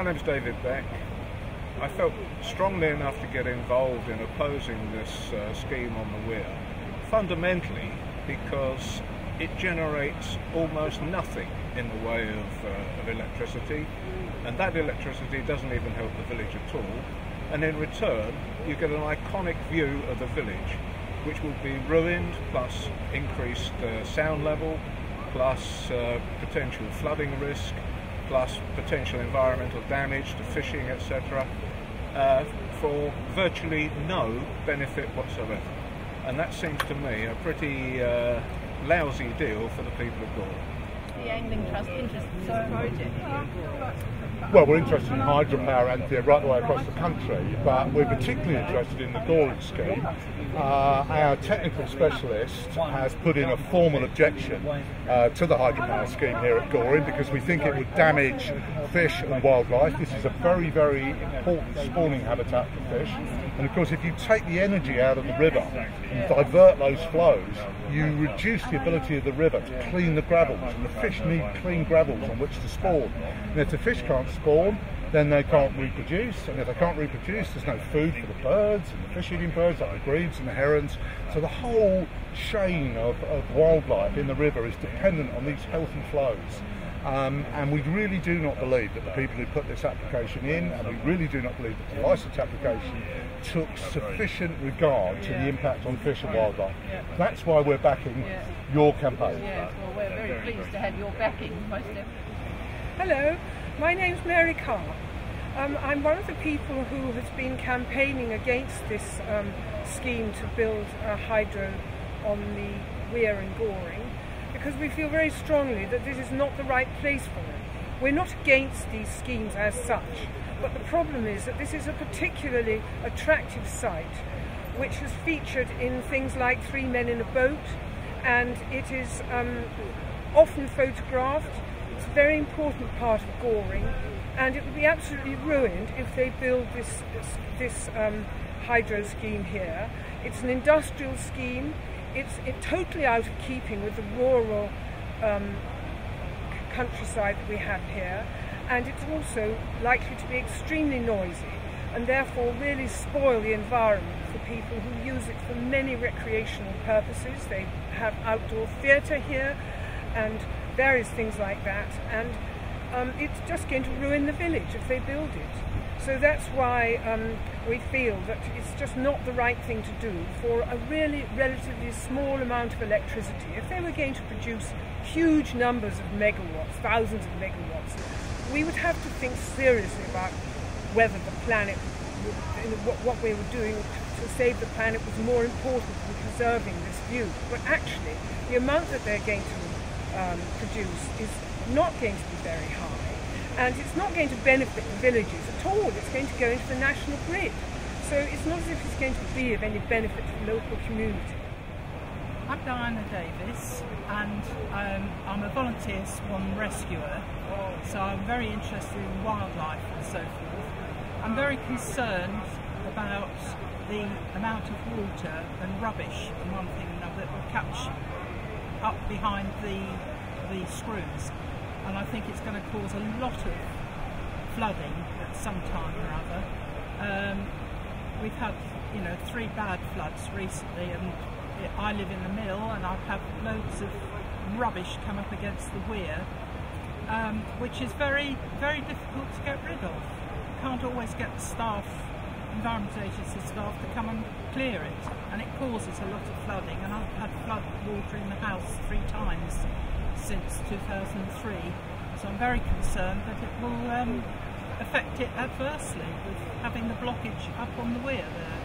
My name's David Beck. I felt strongly enough to get involved in opposing this scheme on the weir, fundamentally because it generates almost nothing in the way of electricity, and that electricity doesn't even help the village at all. And in return, you get an iconic view of the village, which will be ruined, plus increased sound level, plus potential flooding risk, plus potential environmental damage to fishing, etc., for virtually no benefit whatsoever. And that seems to me a pretty lousy deal for the people of Goring. The Angling Trust interested in this project? Well, we're interested in hydropower, Anthea, right the way across the country, but we're particularly interested in the Goring scheme. Our technical specialist has put in a formal objection to the hydropower scheme here at Goring because we think it would damage fish and wildlife. This is a very, very important spawning habitat for fish. And of course, if you take the energy out of the river and divert those flows, you reduce the ability of the river to clean the gravels, and the fish need clean gravels on which to spawn. And if the fish can't spawn, then they can't reproduce, and if they can't reproduce, there's no food for the birds and the fish-eating birds like the grebes and the herons. So the whole chain of wildlife in the river is dependent on these healthy flows. And we really do not believe that the people who put this application in, and we really do not believe that the licence application took sufficient regard to the impact on fish and wildlife. That's why we're backing your campaign. Yes, well, we're very pleased to have your backing, most definitely. Hello, my name's Mary Carr. I'm one of the people who has been campaigning against this scheme to build a hydro on the weir in Goring, because we feel very strongly that this is not the right place for it. We're not against these schemes as such, but the problem is that this is a particularly attractive site which has featured in things like Three Men in a Boat, and it is often photographed. It's a very important part of Goring, and it would be absolutely ruined if they build this hydro scheme here. It's an industrial scheme. It's totally out of keeping with the rural countryside that we have here, and it's also likely to be extremely noisy and therefore really spoil the environment for people who use it for many recreational purposes. They have outdoor theatre here and various things like that, and it's just going to ruin the village if they build it. So that's why we feel that it's just not the right thing to do for a really relatively small amount of electricity. If they were going to produce huge numbers of megawatts, thousands of megawatts, we would have to think seriously about whether the planet, what we were doing to save the planet was more important than preserving this view. But actually, the amount that they're going to produce is not going to be very high, and it's not going to benefit the villages at all. It's going to go into the national grid. So it's not as if it's going to be of any benefit to the local community. I'm Diana Davis, and I'm a volunteer swan rescuer, so I'm very interested in wildlife and so forth. I'm very concerned about the amount of water and rubbish and one thing and another that will catch up behind the screws, and I think it's going to cause a lot of flooding at some time or other. We've had 3 bad floods recently, and I live in the mill, and I've had loads of rubbish come up against the weir, which is very, very difficult to get rid of. You can't always get the staff, environmental agency staff, to come and clear it, and it causes a lot of flooding, and I've had flood water in the house 3 times since 2003, so I'm very concerned that it will affect it adversely with having the blockage up on the weir there.